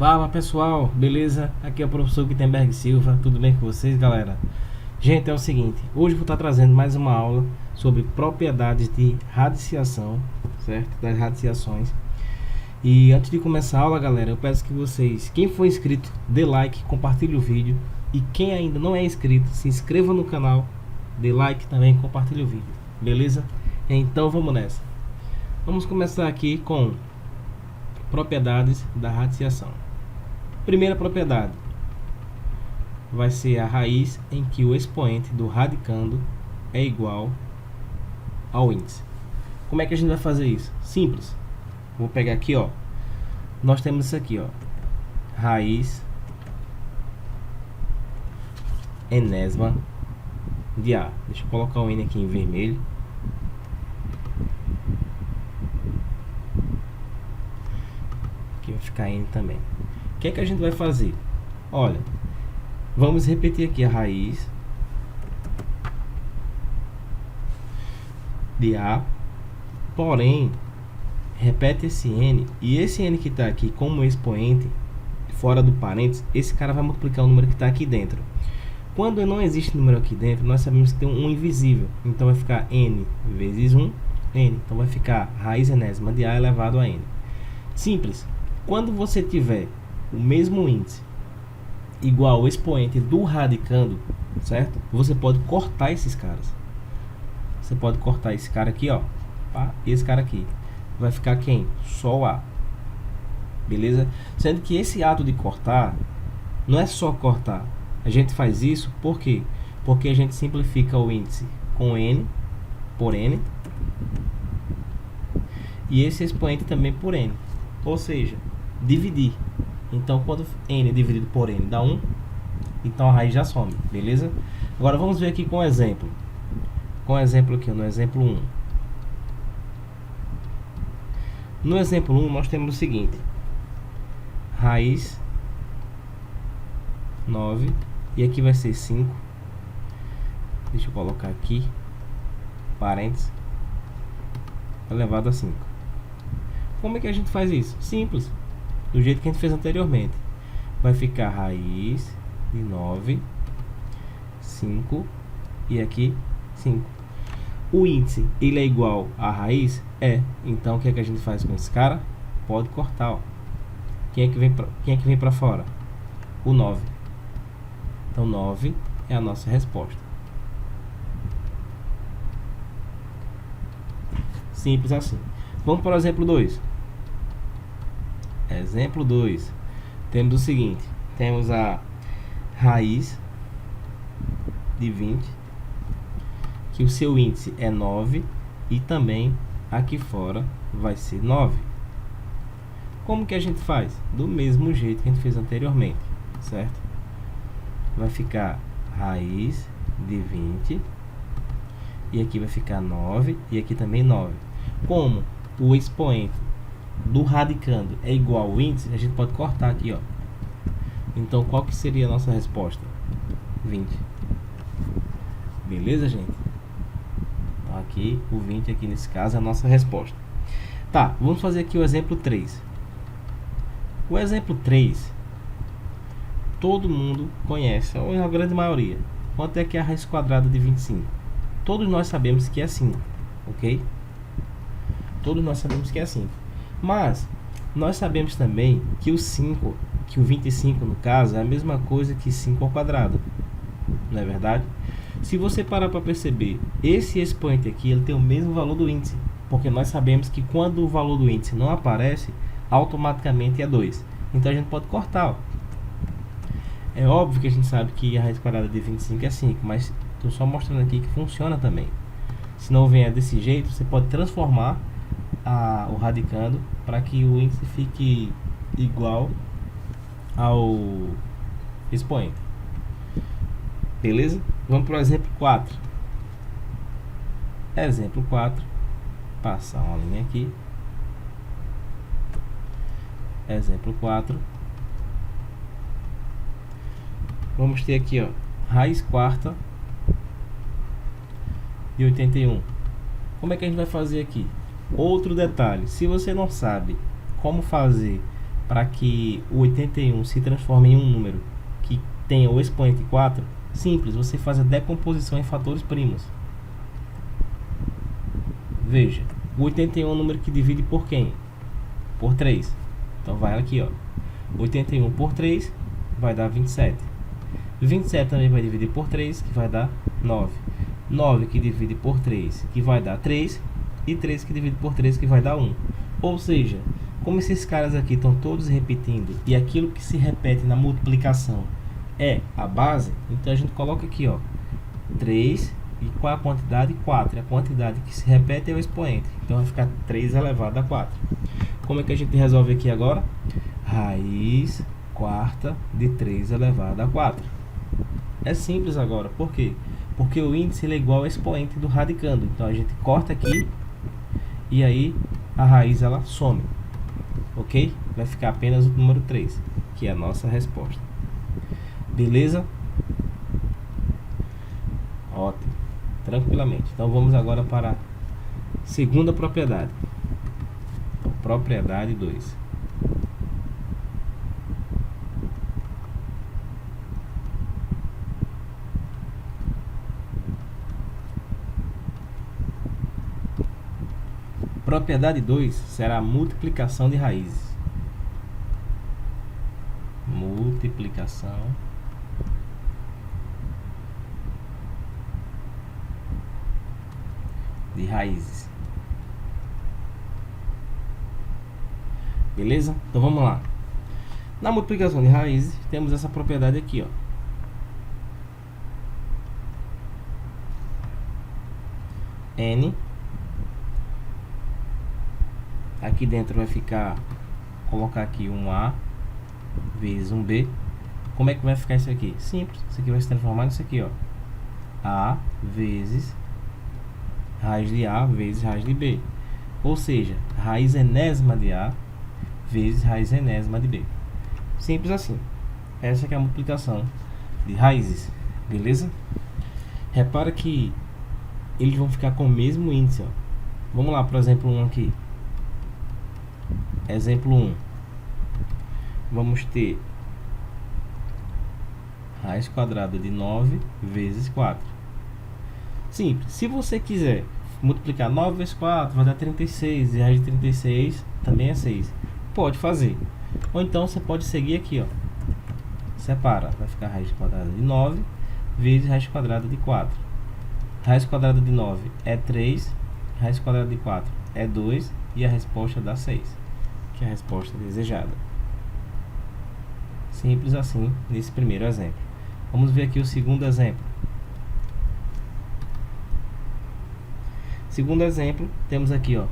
Fala pessoal, beleza? Aqui é o professor Gutenberg Silva, tudo bem com vocês, galera? Gente, é o seguinte, hoje vou estar trazendo mais uma aula sobre propriedades de radiciação, certo? Das radiciações. E antes de começar a aula, galera, eu peço que vocês, quem for inscrito, dê like, compartilhe o vídeo. E quem ainda não é inscrito, se inscreva no canal, dê like também, compartilhe o vídeo, beleza? Então vamos nessa. Vamos começar aqui com propriedades da radiciação. Primeira propriedade vai ser a raiz em que o expoente do radicando é igual ao índice. Como é que a gente vai fazer isso? Simples. Vou pegar aqui, ó. Nós temos isso aqui, ó. Raiz enésima de A. Deixa eu colocar o N aqui em vermelho. Aqui vai ficar N também. O que é que a gente vai fazer? Olha, vamos repetir aqui a raiz de A, porém, repete esse N, e esse N que está aqui como expoente, fora do parênteses, esse cara vai multiplicar o número que está aqui dentro. Quando não existe número aqui dentro, nós sabemos que tem um invisível, então vai ficar N vezes 1, N, então vai ficar raiz enésima de A elevado a N. Simples. Quando você tiver o mesmo índice igual ao expoente do radicando, certo? Você pode cortar esses caras. Você pode cortar esse cara aqui, ó, e esse cara aqui. Vai ficar quem? Só o A. Beleza? Sendo que esse ato de cortar não é só cortar. A gente faz isso por quê? Porque a gente simplifica o índice com N por N e esse expoente também por N. Ou seja, dividir. Então, quando N dividido por N dá 1, então a raiz já some, beleza? Agora vamos ver aqui com um exemplo. Com exemplo aqui, no exemplo 1. No exemplo 1, nós temos o seguinte. Raiz 9, e aqui vai ser 5. Deixa eu colocar aqui, parênteses, elevado a 5. Como é que a gente faz isso? Simples. Do jeito que a gente fez anteriormente. Vai ficar raiz de 9, 5 e aqui 5. O índice, ele é igual à raiz? É. Então, o que é que a gente faz com esse cara? Pode cortar, ó. Quem é que vem para fora? O 9. Então, 9 é a nossa resposta. Simples assim. Vamos para o exemplo 2. Exemplo 2, temos o seguinte, temos a raiz de 20, que o seu índice é 9 e também aqui fora vai ser 9. Como que a gente faz? Do mesmo jeito que a gente fez anteriormente, certo? Vai ficar raiz de 20 e aqui vai ficar 9 e aqui também 9. Como o expoente do radicando é igual ao índice, a gente pode cortar aqui, ó. Então, qual que seria a nossa resposta? 20. Beleza, gente? Então, aqui, o 20 aqui nesse caso é a nossa resposta. Tá, vamos fazer aqui o exemplo 3. O exemplo 3, todo mundo conhece, ou a grande maioria. Quanto é que é a raiz quadrada de 25? Todos nós sabemos que é 5, ok? Todos nós sabemos que é 5. Mas nós sabemos também que o 5, que o 25 no caso, é a mesma coisa que 5 ao quadrado. Não é verdade? Se você parar para perceber, esse expoente aqui, ele tem o mesmo valor do índice. Porque nós sabemos que quando o valor do índice não aparece, automaticamente é 2. Então a gente pode cortar, ó. É óbvio que a gente sabe que a raiz quadrada de 25 é 5, mas estou só mostrando aqui que funciona também. Se não vier desse jeito, você pode transformar o radicando para que o índice fique igual ao expoente. Beleza? Vamos para o exemplo 4. Exemplo 4. Passar uma linha aqui. Exemplo 4. Vamos ter aqui, ó, raiz quarta de 81. Como é que a gente vai fazer aqui? Outro detalhe, se você não sabe como fazer para que o 81 se transforme em um número que tenha o expoente 4, simples, você faz a decomposição em fatores primos. Veja, o 81 é um número que divide por quem? Por 3. Então vai aqui, ó. 81 por 3 vai dar 27. 27 também vai dividir por 3, que vai dar 9. 9 que divide por 3, que vai dar 3. E 3 que divide por 3, que vai dar 1. Ou seja, como esses caras aqui estão todos repetindo, e aquilo que se repete na multiplicação é a base, então a gente coloca aqui, ó, 3, e qual é a quantidade? 4. A quantidade que se repete é o expoente. Então vai ficar 3 elevado a 4. Como é que a gente resolve aqui agora? Raiz quarta de 3 elevado a 4. É simples agora. Por quê? Porque o índice ele é igual ao expoente do radicando. Então a gente corta aqui e aí a raiz ela some. Ok? Vai ficar apenas o número 3, que é a nossa resposta. Beleza? Ótimo. Tranquilamente. Então vamos agora para a segunda propriedade. Então, propriedade 2. Propriedade 2 será a multiplicação de raízes. Multiplicação de raízes. Beleza? Então vamos lá. Na multiplicação de raízes, temos essa propriedade aqui, ó. N. Aqui dentro vai ficar, colocar aqui um A vezes um B. Como é que vai ficar isso aqui? Simples. Isso aqui vai se transformar nisso aqui, ó. A vezes raiz de A vezes raiz de B. Ou seja, raiz enésima de A vezes raiz enésima de B. Simples assim. Essa que é a multiplicação de raízes. Beleza? Repara que eles vão ficar com o mesmo índice, ó. Vamos lá para o exemplo 1 aqui. Exemplo 1. Vamos ter raiz quadrada de 9 vezes 4. Simples. Se você quiser multiplicar 9 vezes 4, vai dar 36. E raiz de 36 também é 6. Pode fazer. Ou então você pode seguir aqui, ó. Separa. Vai ficar raiz quadrada de 9 vezes raiz quadrada de 4. Raiz quadrada de 9 é 3. Raiz quadrada de 4 é 2. E a resposta dá 6. Que é a resposta desejada. Simples assim nesse primeiro exemplo. Vamos ver aqui o segundo exemplo. Segundo exemplo, temos aqui, ó,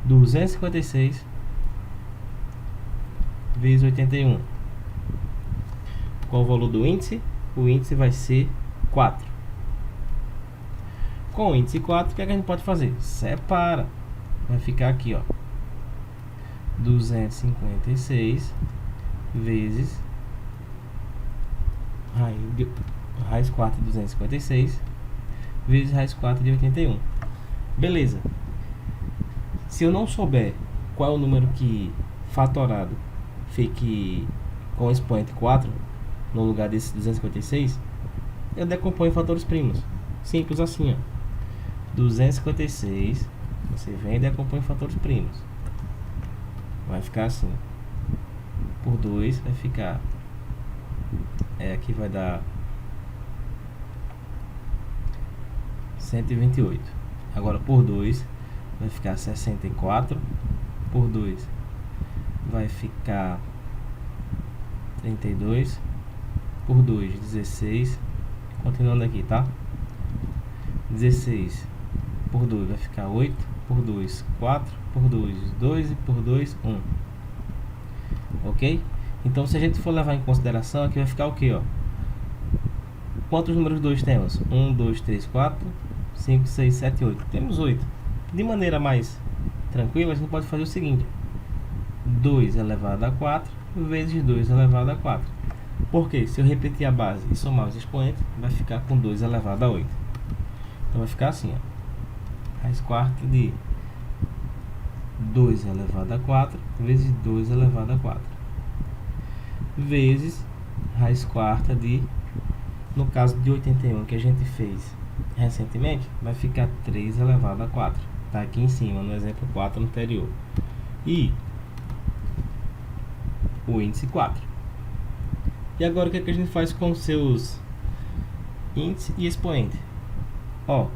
256 vezes 81. Qual o valor do índice? O índice vai ser 4. Com o índice 4, o que a gente pode fazer? Separa. Vai ficar aqui, ó, 256 vezes raiz 4 de 256 vezes raiz 4 de 81. Beleza. Se eu não souber qual é o número que fatorado fique com o expoente 4 no lugar desse 256, eu decomponho em fatores primos. Simples assim, ó. 256, você vem e decompõe em fatores primos. Vai ficar assim. Por 2 vai ficar, aqui vai dar 128. Agora por 2 vai ficar 64. Por 2 vai ficar 32. Por 2, 16. Continuando aqui, tá? 16 por 2 vai ficar 8. Por 2, 4. Por 2, 2. E por 2, 1. Ok? Então, se a gente for levar em consideração, aqui vai ficar o que, ó? Quantos números 2 temos? 1, 2, 3, 4, 5, 6, 7, 8. Temos 8. De maneira mais tranquila, a gente pode fazer o seguinte: 2 elevado a 4 vezes 2 elevado a 4. Porque se eu repetir a base e somar os expoentes, vai ficar com 2 elevado a 8. Então vai ficar assim, ó. Raiz quarta de 2 elevado a 4 vezes 2 elevado a 4 vezes raiz quarta de, no caso de 81 que a gente fez recentemente, vai ficar 3 elevado a 4. Está aqui em cima, no exemplo 4 anterior. E o índice 4. E agora o que, é que a gente faz com os seus índice e expoente? Ó,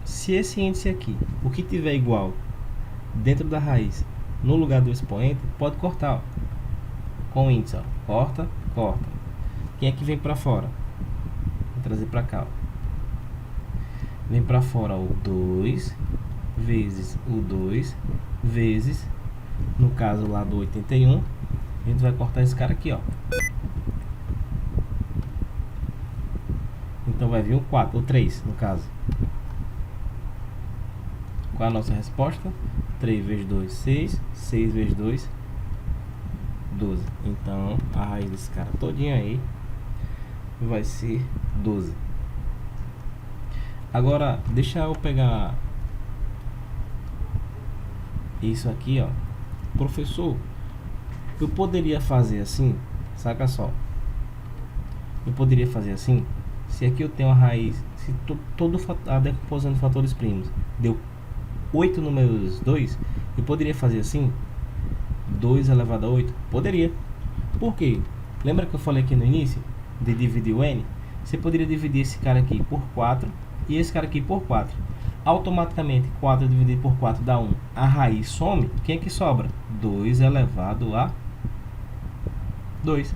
se esse índice aqui, o que tiver igual dentro da raiz, no lugar do expoente, pode cortar, ó, com o índice, ó. Corta, corta. Quem é que vem para fora? Vou trazer para cá, ó. Vem para fora o 2 vezes o 2 vezes, no caso lá do 81, a gente vai cortar esse cara aqui, ó. Então vai vir o 4, o 3 no caso. Qual é a nossa resposta? 3 vezes 2, 6. 6 vezes 2, 12. Então a raiz desse cara todinho aí vai ser 12. Agora deixa eu pegar isso aqui, ó. Professor, eu poderia fazer assim, saca só. Eu poderia fazer assim, se aqui eu tenho a raiz, se todo a decomposição de fatores primos deu 8 números 2, eu poderia fazer assim, 2 elevado a 8? Poderia. Por quê? Lembra que eu falei aqui no início de dividir o n? Você poderia dividir esse cara aqui por 4 e esse cara aqui por 4. Automaticamente 4 dividido por 4 dá 1. A raiz some, quem é que sobra? 2 elevado a 2.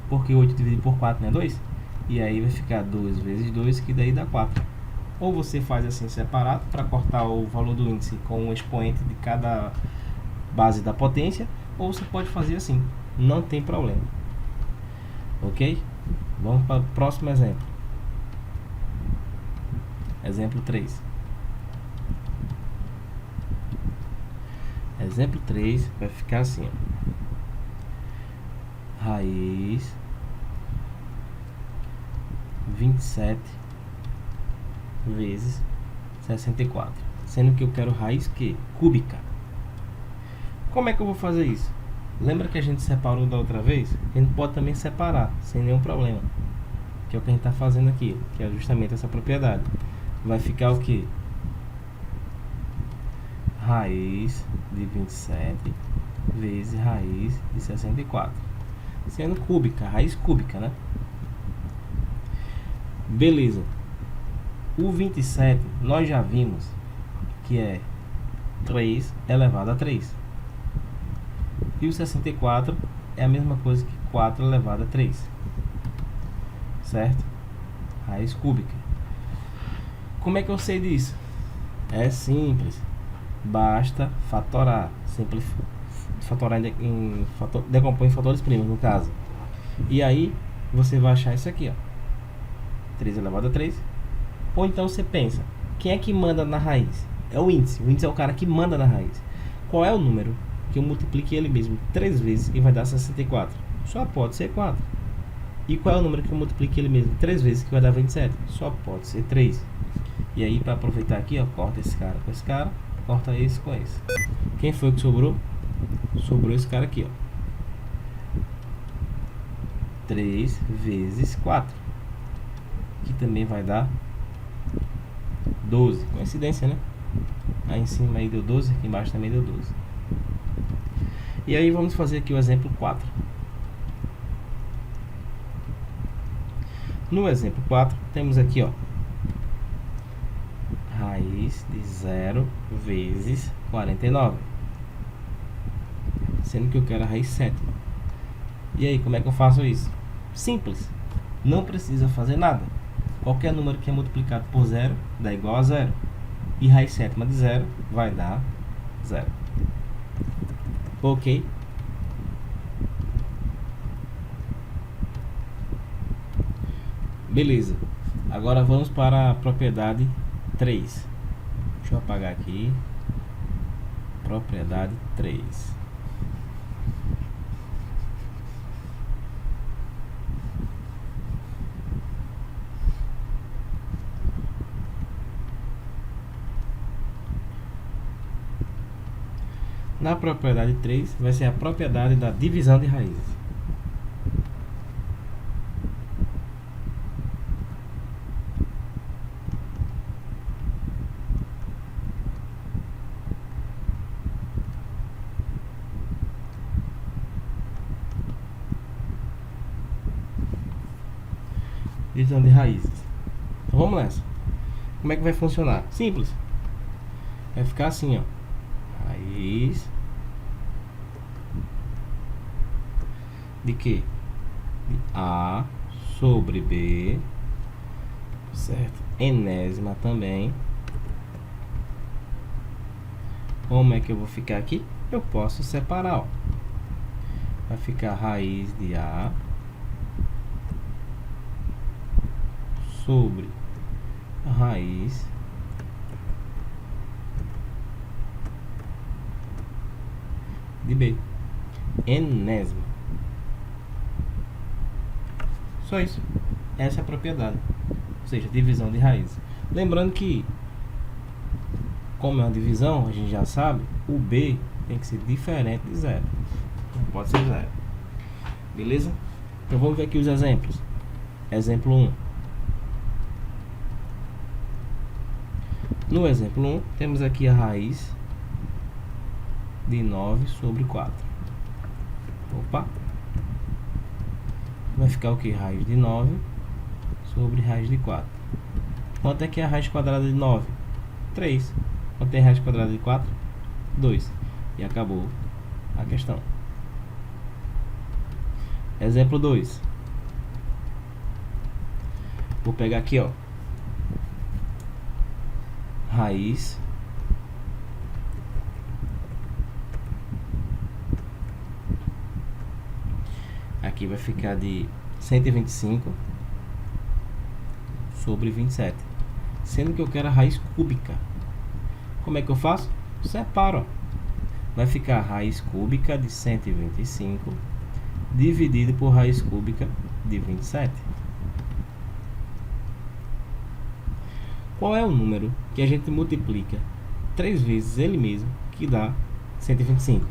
Porque 8 dividido por 4 não é 2? E aí vai ficar 2 vezes 2, que daí dá 4. Ou você faz assim separado, para cortar o valor do índice com o expoente de cada base da potência, ou você pode fazer assim, não tem problema. Ok? Vamos para o próximo exemplo. Exemplo 3. Exemplo 3 vai ficar assim, ó. Raiz 27 vezes 64, sendo que eu quero raiz que cúbica. Como é que eu vou fazer isso? Lembra que a gente separou da outra vez? A gente pode também separar sem nenhum problema, que é o que a gente está fazendo aqui, que é justamente essa propriedade. Vai ficar o que? Raiz de 27 vezes raiz de 64, sendo cúbica, raiz cúbica, né? Beleza. O 27 nós já vimos que é 3 elevado a 3. E o 64 é a mesma coisa que 4 elevado a 3. Certo? Raiz cúbica. Como é que eu sei disso? É simples. Basta fatorar. Fatorar decompõe em fatores primos, no caso. E aí você vai achar isso aqui, ó. 3 elevado a 3. Ou então você pensa, quem é que manda na raiz? É o índice. O índice é o cara que manda na raiz. Qual é o número que eu multiplique ele mesmo 3 vezes e vai dar 64? Só pode ser 4. E qual é o número que eu multiplique ele mesmo 3 vezes que vai dar 27? Só pode ser 3. E aí, para aproveitar aqui, ó, corta esse cara com esse cara, corta esse com esse. Quem foi que sobrou? Sobrou esse cara aqui, ó. 3 vezes 4, que também vai dar 12. Coincidência, né? Aí em cima aí deu 12, aqui embaixo também deu 12. E aí vamos fazer aqui o exemplo 4. No exemplo 4, temos aqui, ó, raiz de 0 vezes 49, sendo que eu quero a raiz sétima. E aí, como é que eu faço isso? Simples, não precisa fazer nada. Qualquer número que é multiplicado por 0 dá igual a 0. E raiz sétima de 0 vai dar 0. Ok? Beleza. Agora vamos para a propriedade 3. Deixa eu apagar aqui. Propriedade 3. Na propriedade 3 vai ser a propriedade da divisão de raízes. Divisão de raízes. Então vamos nessa. Como é que vai funcionar? Simples. Vai ficar assim, ó. Raiz de quê? De A sobre B, certo? Enésima também. Como é que eu vou ficar aqui? Eu posso separar, ó. Vai ficar raiz de A sobre a raiz de B, enésima. Só isso. Essa é a propriedade, ou seja, divisão de raiz. Lembrando que, como é uma divisão, a gente já sabe, o B tem que ser diferente de zero. Não pode ser zero. Beleza? Então vamos ver aqui os exemplos. Exemplo 1. No exemplo 1, temos aqui a raiz de 9 sobre 4. Opa! Vai ficar o que? Raiz de 9 sobre raiz de 4. Quanto é que é a raiz quadrada de 9? 3. Quanto é a raiz quadrada de 4? 2. E acabou a questão. Exemplo 2. Vou pegar aqui, ó. Raiz aqui vai ficar de 125 sobre 27, sendo que eu quero a raiz cúbica. Como é que eu faço? Separo, ó. Vai ficar a raiz cúbica de 125 dividido por raiz cúbica de 27. Qual é o número que a gente multiplica 3 vezes ele mesmo, que dá 125?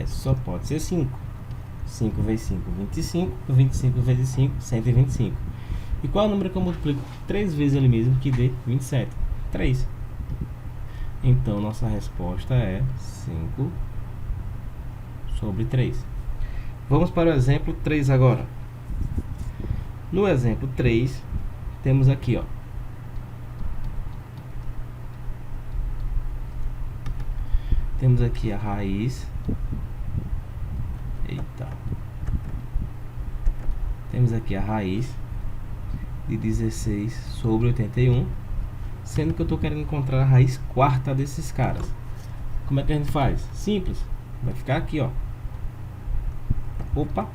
Só pode ser 5. 5 vezes 5, 25. 25 vezes 5, 125. E qual é o número que eu multiplico 3 vezes ele mesmo, que dê 27? 3. Então, nossa resposta é 5 sobre 3. Vamos para o exemplo 3 agora. No exemplo 3, temos aqui, ó. Temos aqui a raiz. Eita. Temos aqui a raiz de 16 sobre 81. Sendo que eu estou querendo encontrar a raiz quarta desses caras. Como é que a gente faz? Simples. Vai ficar aqui, ó. Opa.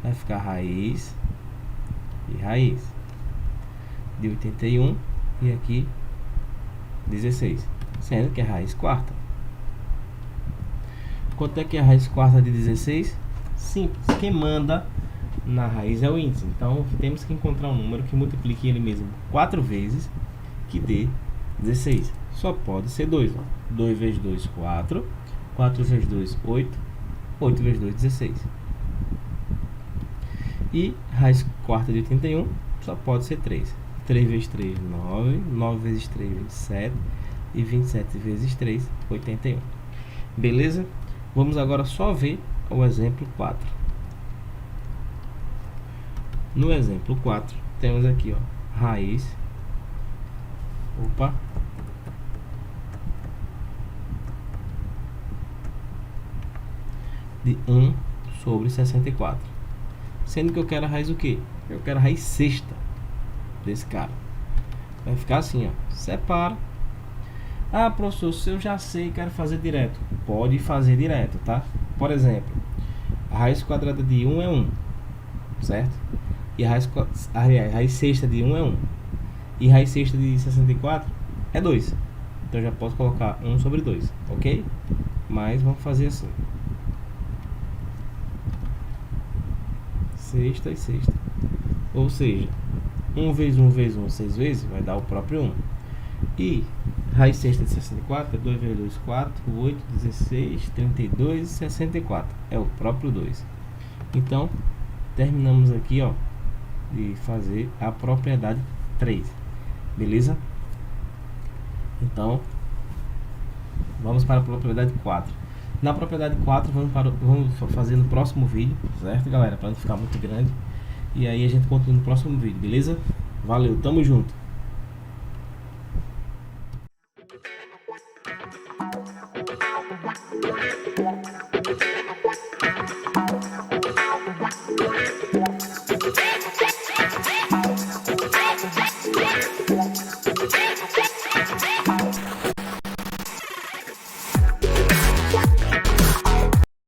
Vai ficar raiz e raiz de 81 e aqui 16. Sendo que é a raiz quarta. Quanto é que é a raiz quarta de 16? Simples. Quem manda na raiz é o índice. Então, temos que encontrar um número que multiplique ele mesmo 4 vezes, que dê 16. Só pode ser 2. 2 vezes 2, 4. 4 vezes 2, 8. 8 vezes 2, 16. E raiz quarta de 81 só pode ser 3. 3 vezes 3, 9. 9 vezes 3, 27. E 27 vezes 3, 81. Beleza? Vamos agora só ver o exemplo 4. No exemplo 4, temos aqui, ó, raiz. Opa. De 1 sobre 64. Sendo que eu quero a raiz o quê? Eu quero a raiz sexta desse cara. Vai ficar assim, ó. Separa. Ah, professor, se eu já sei e quero fazer direto. Pode fazer direto, tá? Por exemplo, a raiz quadrada de 1 é 1, certo? E a raiz sexta de 1 é 1. E a raiz sexta de 64 é 2. Então eu já posso colocar 1 sobre 2, ok? Mas vamos fazer assim. Sexta e sexta. Ou seja, 1 vezes 1 vezes 1, 6 vezes, vai dar o próprio 1. E raiz sexta de 64 é 2 vezes 2, 4, 8, 16, 32 e 64. É o próprio 2. Então, terminamos aqui, ó, de fazer a propriedade 3. Beleza? Então, vamos para a propriedade 4. Na propriedade 4, vamos fazer no próximo vídeo, certo, galera? Para não ficar muito grande. E aí a gente continua no próximo vídeo, beleza? Valeu, tamo junto!